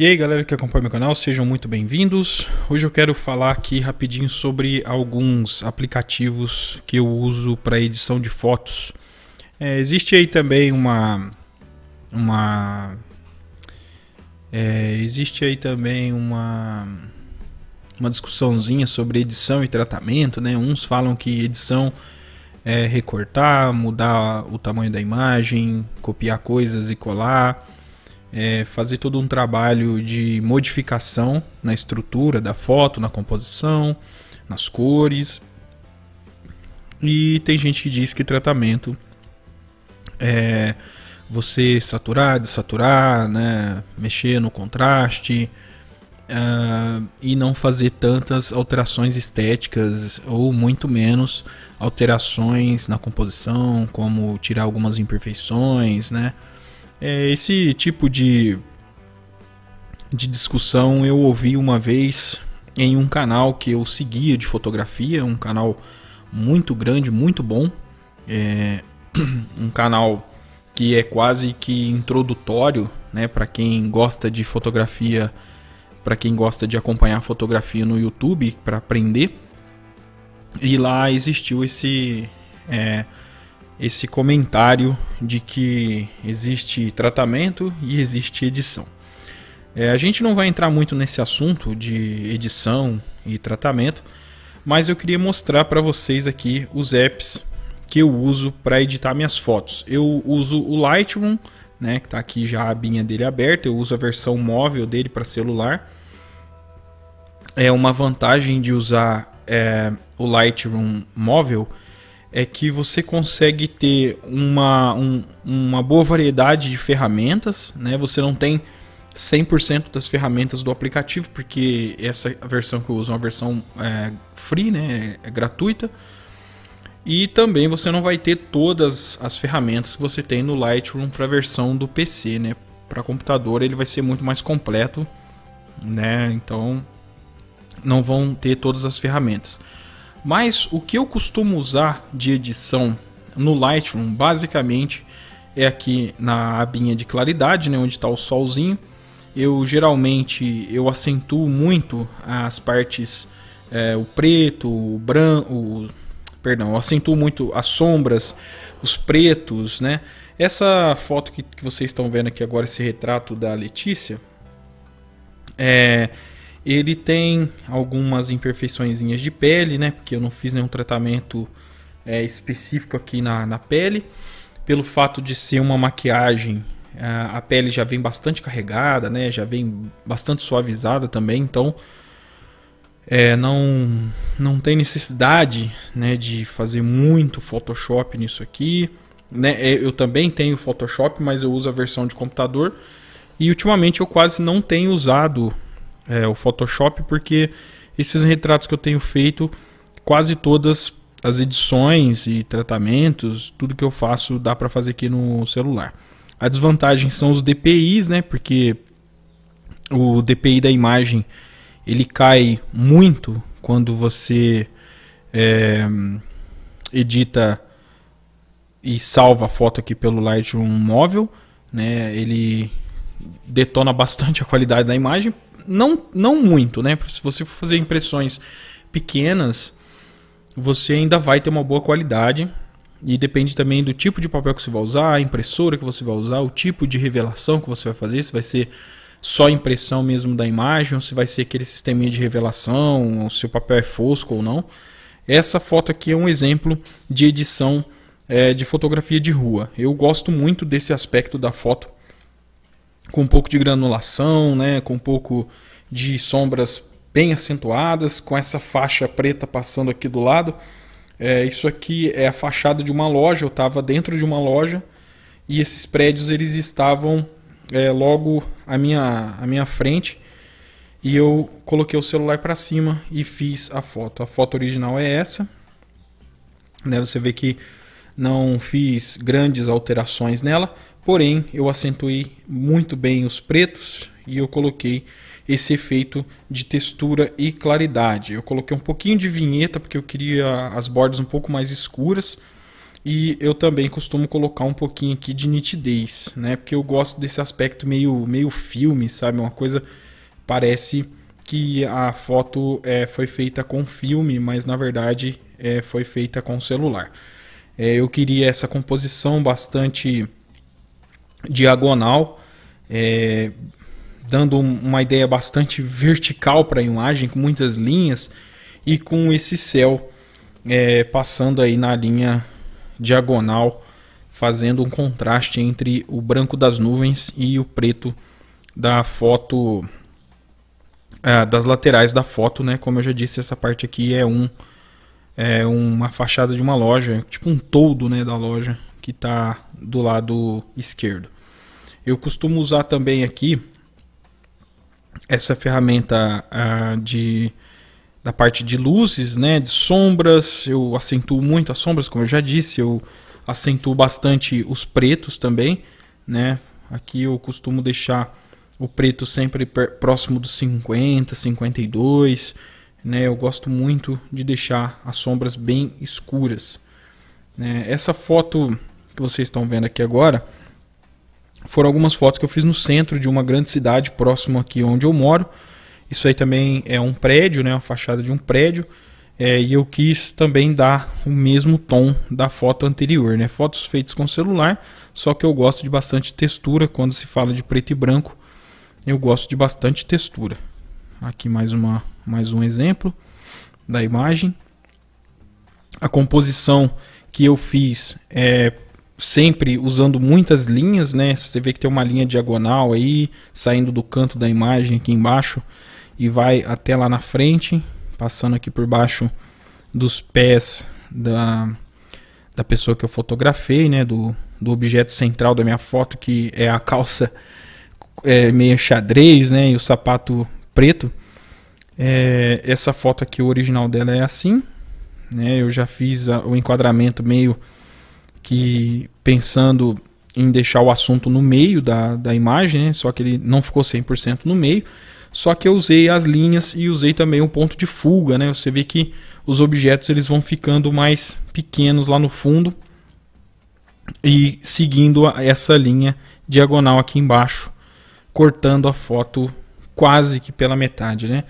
E aí galera que acompanha meu canal, sejam muito bem-vindos. Hoje eu quero falar aqui rapidinho sobre alguns aplicativos que eu uso para edição de fotos. Existe aí também uma discussãozinha sobre edição e tratamento, né? Uns falam que edição é recortar, mudar o tamanho da imagem, copiar coisas e colar. Fazer todo um trabalho de modificação na estrutura da foto, na composição, nas cores. E tem gente que diz que tratamento é você saturar, dessaturar, né, mexer no contraste e não fazer tantas alterações estéticas ou muito menos alterações na composição, como tirar algumas imperfeições, né? Esse tipo de discussão eu ouvi uma vez em um canal que eu seguia de fotografia, um canal muito grande, muito bom, um canal que é quase que introdutório, né, para quem gosta de fotografia, para quem gosta de acompanhar fotografia no YouTube para aprender. E lá existiu esse comentário de que existe tratamento e existe edição. A gente não vai entrar muito nesse assunto de edição e tratamento, mas eu queria mostrar para vocês aqui os apps que eu uso para editar minhas fotos. Eu uso o Lightroom, né, que está aqui já a abinha dele aberta. Eu uso a versão móvel dele para celular. Uma vantagem de usar o Lightroom móvel é que você consegue ter uma boa variedade de ferramentas, né? Você não tem 100% das ferramentas do aplicativo, porque essa versão que eu uso é uma versão free, né? É gratuita. E também você não vai ter todas as ferramentas que você tem no Lightroom para a versão do PC, né? Para computador ele vai ser muito mais completo, né? Então não vão ter todas as ferramentas. Mas o que eu costumo usar de edição no Lightroom, basicamente, é aqui na abinha de claridade, né, onde está o solzinho. Eu geralmente acentuo muito as partes, o preto, o branco, eu acentuo muito as sombras, os pretos, né? Essa foto que vocês estão vendo aqui agora, esse retrato da Letícia, ele tem algumas imperfeiçõezinhas de pele, né? Porque eu não fiz nenhum tratamento específico aqui na pele. Pelo fato de ser uma maquiagem, a pele já vem bastante carregada, né? Já vem bastante suavizada também. Então não tem necessidade, né, de fazer muito Photoshop nisso aqui, né? Eu também tenho Photoshop, mas eu uso a versão de computador. E ultimamente eu quase não tenho usado o Photoshop, porque esses retratos que eu tenho feito, quase todas as edições e tratamentos, tudo que eu faço dá para fazer aqui no celular. A desvantagem são os DPIs, né? Porque o DPI da imagem ele cai muito quando você edita e salva a foto aqui pelo Lightroom móvel, né? Ele detona bastante a qualidade da imagem. Não muito, né? Se você for fazer impressões pequenas, você ainda vai ter uma boa qualidade. E depende também do tipo de papel que você vai usar, a impressora que você vai usar, o tipo de revelação que você vai fazer. Se vai ser só impressão mesmo da imagem, ou se vai ser aquele sisteminha de revelação, ou se o papel é fosco ou não. Essa foto aqui é um exemplo de edição de fotografia de rua. Eu gosto muito desse aspecto da foto, com um pouco de granulação, né, com um pouco de sombras bem acentuadas, com essa faixa preta passando aqui do lado. Isso aqui é a fachada de uma loja. Eu estava dentro de uma loja e esses prédios eles estavam logo à minha frente, e eu coloquei o celular para cima e fiz a foto. A foto original é essa, né? Você vê que não fiz grandes alterações nela, porém eu acentuei muito bem os pretos e eu coloquei esse efeito de textura e claridade. Eu coloquei um pouquinho de vinheta porque eu queria as bordas um pouco mais escuras, E eu também costumo colocar um pouquinho aqui de nitidez, né? Porque eu gosto desse aspecto meio filme, sabe? Uma coisa parece que a foto foi feita com filme, mas na verdade foi feita com celular. Eu queria essa composição bastante diagonal, dando uma ideia bastante vertical para a imagem, com muitas linhas e com esse céu passando aí na linha diagonal, fazendo um contraste entre o branco das nuvens e o preto da foto, das laterais da foto, né? Como eu já disse, essa parte aqui é uma fachada de uma loja, tipo um toldo, né, da loja que está do lado esquerdo. Eu costumo usar também aqui essa ferramenta da parte de luzes, né, de sombras. Eu acentuo muito as sombras, como eu já disse. Eu acentuo bastante os pretos também, né? Aqui eu costumo deixar o preto sempre próximo dos 50, 52, né? Eu gosto muito de deixar as sombras bem escuras, né? Essa foto que vocês estão vendo aqui agora foram algumas fotos que eu fiz no centro de uma grande cidade próximo aqui onde eu moro. Isso aí também é um prédio, né? Uma fachada de um prédio. E eu quis também dar o mesmo tom da foto anterior, né? Fotos feitas com celular, só que eu gosto de bastante textura. Quando se fala de preto e branco, eu gosto de bastante textura. Aqui mais um exemplo da imagem. A composição que eu fiz sempre usando muitas linhas, né? Você vê que tem uma linha diagonal aí, saindo do canto da imagem aqui embaixo e vai até lá na frente, passando aqui por baixo dos pés da pessoa que eu fotografei, né? Do objeto central da minha foto, que é a calça meio xadrez, né? E o sapato preto. Essa foto aqui, o original dela é assim, né? Eu já fiz o enquadramento meio que pensando em deixar o assunto no meio da imagem, né? Só que ele não ficou 100% no meio. Só que eu usei as linhas e usei também um ponto de fuga, né? Você vê que os objetos eles vão ficando mais pequenos lá no fundo e seguindo essa linha diagonal aqui embaixo, cortando a foto quase que pela metade, né?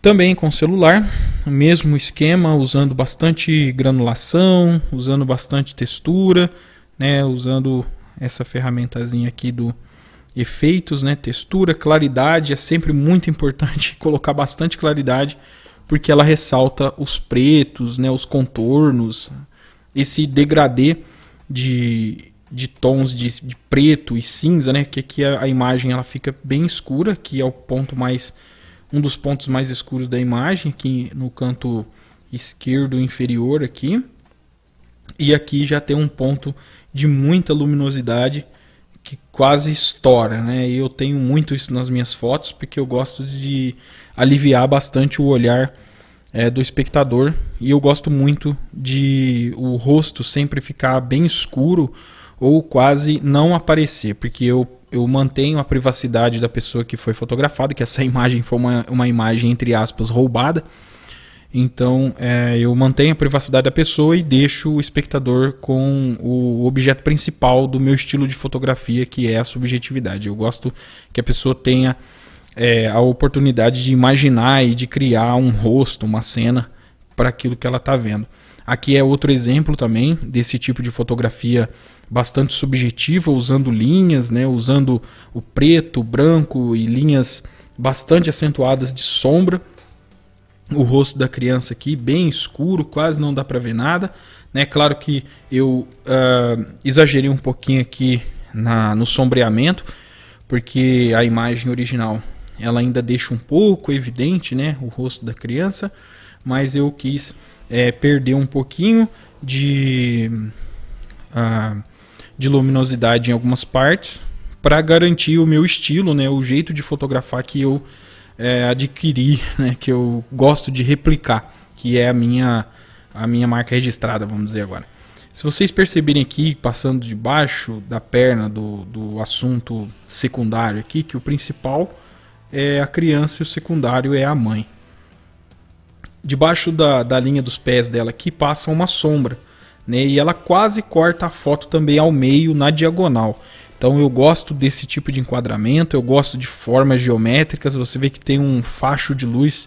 Também com celular, mesmo esquema, usando bastante granulação, usando bastante textura, né? Usando essa ferramentazinha aqui do efeitos, né? Textura, claridade, é sempre muito importante colocar bastante claridade, porque ela ressalta os pretos, né? Os contornos, esse degradê de tons de preto e cinza, né? Que aqui a imagem ela fica bem escura, que é um dos pontos mais escuros da imagem, aqui no canto esquerdo inferior aqui. E aqui já tem um ponto de muita luminosidade que quase estoura, né? E eu tenho muito isso nas minhas fotos, porque eu gosto de aliviar bastante o olhar do espectador. E eu gosto muito de o rosto sempre ficar bem escuro ou quase não aparecer, porque eu mantenho a privacidade da pessoa que foi fotografada, que essa imagem foi uma imagem, entre aspas, roubada. Então eu mantenho a privacidade da pessoa e deixo o espectador com o objeto principal do meu estilo de fotografia, que é a subjetividade. Eu gosto que a pessoa tenha a oportunidade de imaginar e de criar um rosto, uma cena para aquilo que ela está vendo. Aqui é outro exemplo também desse tipo de fotografia bastante subjetiva, usando linhas, né, usando o preto, o branco e linhas bastante acentuadas de sombra. O rosto da criança aqui bem escuro, quase não dá para ver nada, né? Claro que eu exagerei um pouquinho aqui no sombreamento, porque a imagem original ela ainda deixa um pouco evidente, né, o rosto da criança, mas eu quis perder um pouquinho de luminosidade em algumas partes para garantir o meu estilo, né, o jeito de fotografar que eu adquiri, né, que eu gosto de replicar, que é a minha marca registrada, vamos dizer agora. Se vocês perceberem aqui, passando debaixo da perna do assunto secundário aqui, que o principal é a criança e o secundário é a mãe. Debaixo da linha dos pés dela aqui passa uma sombra, né? E ela quase corta a foto também ao meio, na diagonal. Então eu gosto desse tipo de enquadramento, eu gosto de formas geométricas. Você vê que tem um facho de luz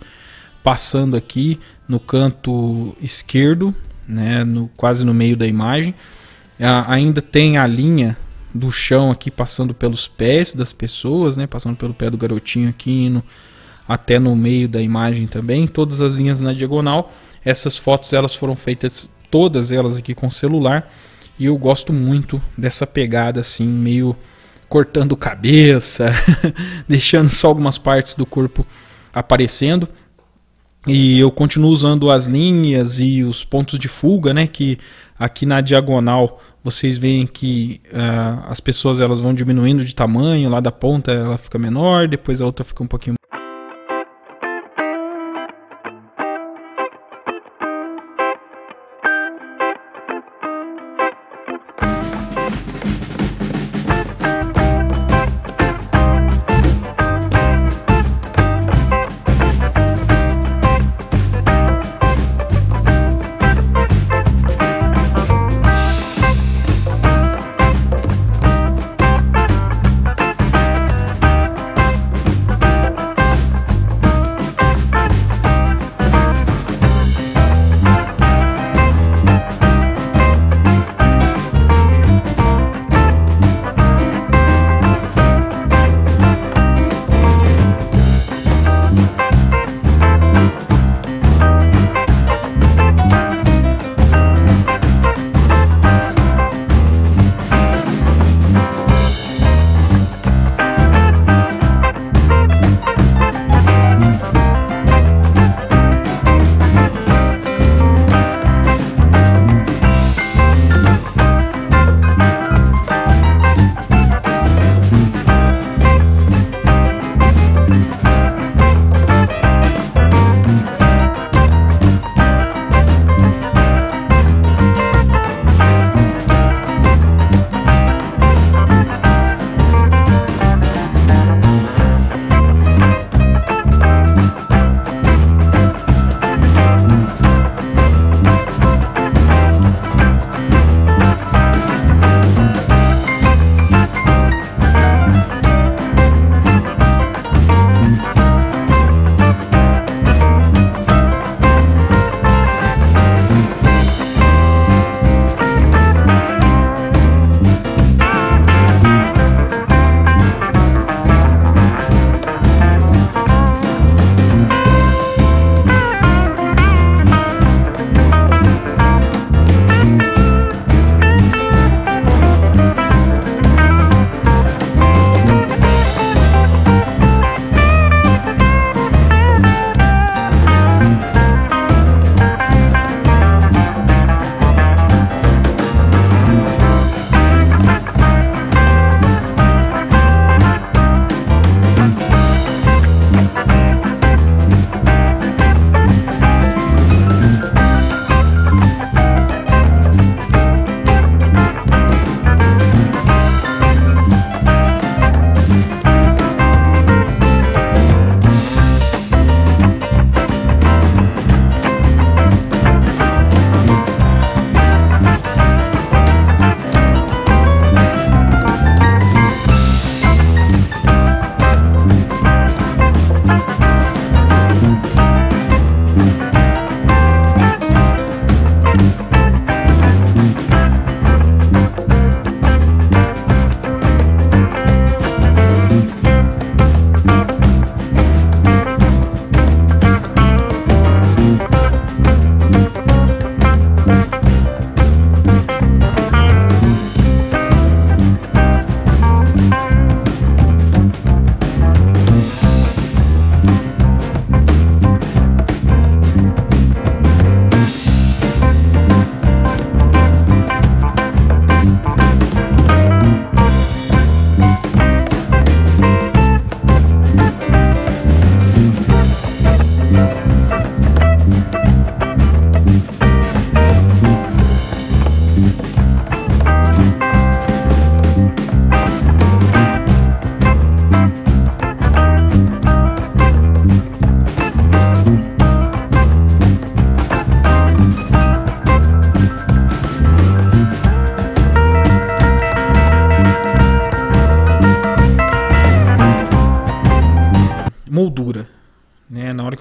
passando aqui no canto esquerdo, né? Quase no meio da imagem. Ainda tem a linha do chão aqui passando pelos pés das pessoas, né? Passando pelo pé do garotinho aqui, indo até no meio da imagem também. Todas as linhas na diagonal. Essas fotos elas foram feitas, todas elas aqui com celular. E eu gosto muito dessa pegada assim, meio cortando cabeça, deixando só algumas partes do corpo aparecendo. E eu continuo usando as linhas e os pontos de fuga, né? Que aqui na diagonal vocês veem que as pessoas elas vão diminuindo de tamanho. Lá da ponta ela fica menor, depois a outra fica um pouquinho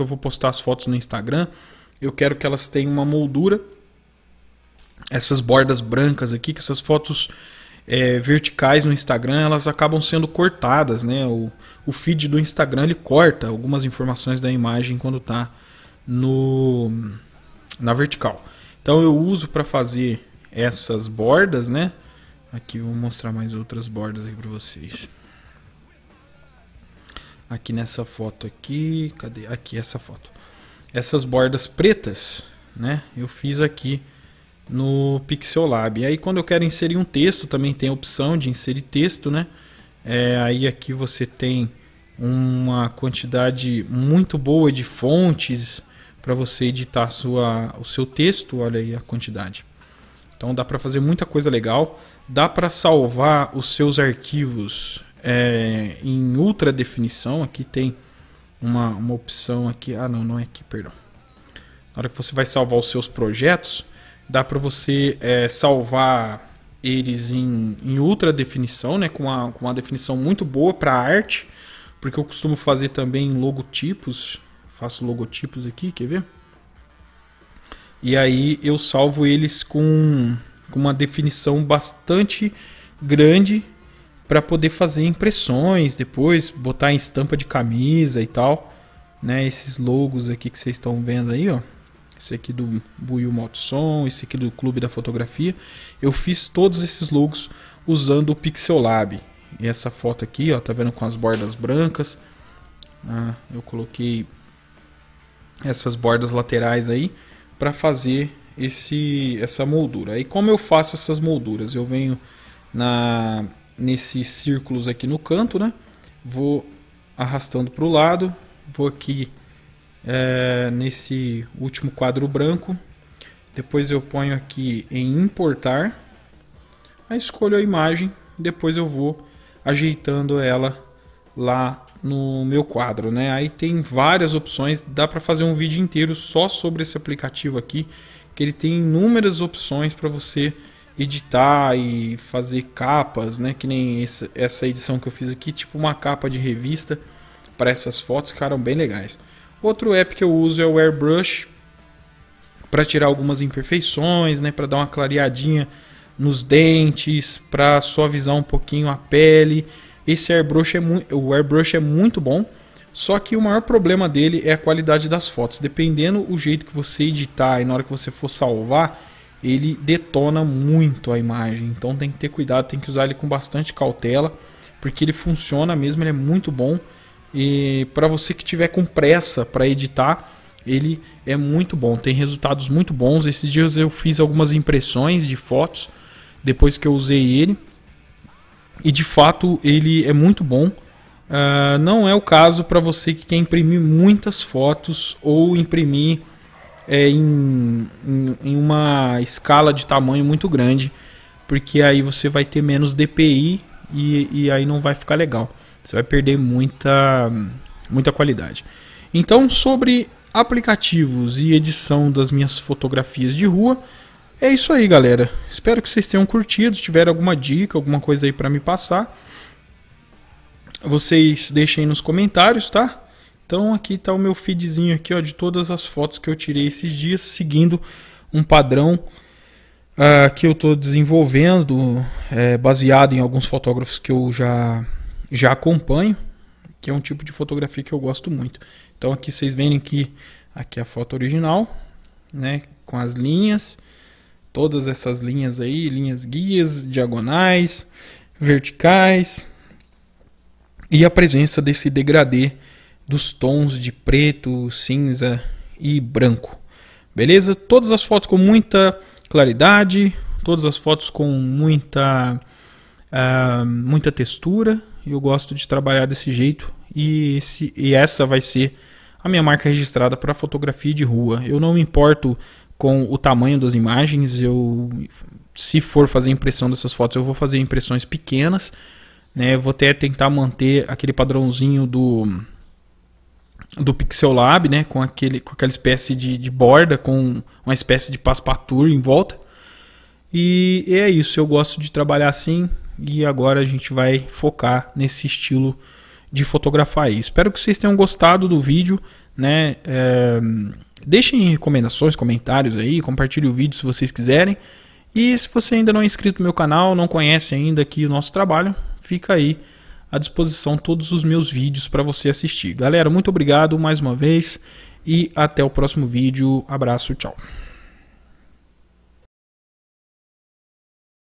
eu vou postar as fotos no Instagram, eu quero que elas tenham uma moldura. Essas bordas brancas aqui, que essas fotos verticais no Instagram, elas acabam sendo cortadas, né? O feed do Instagram, ele corta algumas informações da imagem quando está na vertical. Então eu uso para fazer essas bordas, né? Aqui vou mostrar mais outras bordas aí para vocês. Aqui nessa foto aqui, cadê? Aqui essa foto. Essas bordas pretas, né? Eu fiz aqui no Pixelab. E aí quando eu quero inserir um texto, também tem a opção de inserir texto, né? Aí aqui você tem uma quantidade muito boa de fontes para você editar o seu texto. Olha aí a quantidade. Então dá para fazer muita coisa legal. Dá para salvar os seus arquivos em ultra definição. Aqui tem uma opção aqui. Ah, não é aqui, perdão. Na hora que você vai salvar os seus projetos, dá para você salvar eles em ultra definição, né? com uma definição muito boa para arte, porque eu costumo fazer também logotipos. Faço logotipos aqui, quer ver? E aí eu salvo eles com uma definição bastante grande para poder fazer impressões, depois botar em estampa de camisa e tal, né? Esses logos aqui que vocês estão vendo aí, ó. Esse aqui do Buiu Motossom, esse aqui do Clube da Fotografia. Eu fiz todos esses logos usando o Pixelab. E essa foto aqui, ó, tá vendo, com as bordas brancas. Eu coloquei essas bordas laterais aí para fazer essa moldura. Aí como eu faço essas molduras? Eu venho nesses círculos aqui no canto, né? Vou arrastando para o lado, vou aqui nesse último quadro branco, depois eu ponho aqui em importar, aí escolho a imagem, depois eu vou ajeitando ela lá no meu quadro, né? Aí tem várias opções, dá para fazer um vídeo inteiro só sobre esse aplicativo aqui, que ele tem inúmeras opções para você editar e fazer capas, né? Que nem essa edição que eu fiz aqui, tipo uma capa de revista para essas fotos, ficaram bem legais. Outro app que eu uso é o Airbrush para tirar algumas imperfeições, né? Para dar uma clareadinha nos dentes, para suavizar um pouquinho a pele. O Airbrush é muito bom, só que o maior problema dele é a qualidade das fotos. Dependendo do jeito que você editar e na hora que você for salvar, ele detona muito a imagem. Então tem que ter cuidado, tem que usar ele com bastante cautela, porque ele funciona mesmo, ele é muito bom. E para você que tiver com pressa para editar, ele é muito bom, tem resultados muito bons. Esses dias eu fiz algumas impressões de fotos depois que eu usei ele, e de fato ele é muito bom. Não é o caso para você que quer imprimir muitas fotos ou imprimir em uma escala de tamanho muito grande, porque aí você vai ter menos DPI e aí não vai ficar legal. Você vai perder muita qualidade. Então, sobre aplicativos e edição das minhas fotografias de rua, é isso aí, galera. Espero que vocês tenham curtido. Se tiver alguma dica, alguma coisa aí para me passar, vocês deixem aí nos comentários, tá? Então aqui está o meu feedzinho aqui, ó, de todas as fotos que eu tirei esses dias, seguindo um padrão que eu estou desenvolvendo, baseado em alguns fotógrafos que eu já acompanho, que é um tipo de fotografia que eu gosto muito. Então aqui vocês veem que aqui é a foto original, né, com as linhas, todas essas linhas aí, linhas guias, diagonais, verticais, e a presença desse degradê dos tons de preto, cinza e branco. Beleza? Todas as fotos com muita claridade, todas as fotos com muita textura. Eu gosto de trabalhar desse jeito, e essa vai ser a minha marca registrada para fotografia de rua. Eu não me importo com o tamanho das imagens. Se for fazer impressão dessas fotos, eu vou fazer impressões pequenas, né? Vou até tentar manter aquele padrãozinho do Pixelab, né? com aquela espécie de borda, com uma espécie de passepartout em volta. E é isso, eu gosto de trabalhar assim. E agora a gente vai focar nesse estilo de fotografar aí. Espero que vocês tenham gostado do vídeo, né? Deixem recomendações, comentários aí, compartilhe o vídeo se vocês quiserem. E se você ainda não é inscrito no meu canal, não conhece ainda aqui o nosso trabalho, fica aí à disposição todos os meus vídeos para você assistir. Galera, muito obrigado mais uma vez e até o próximo vídeo. Abraço, tchau.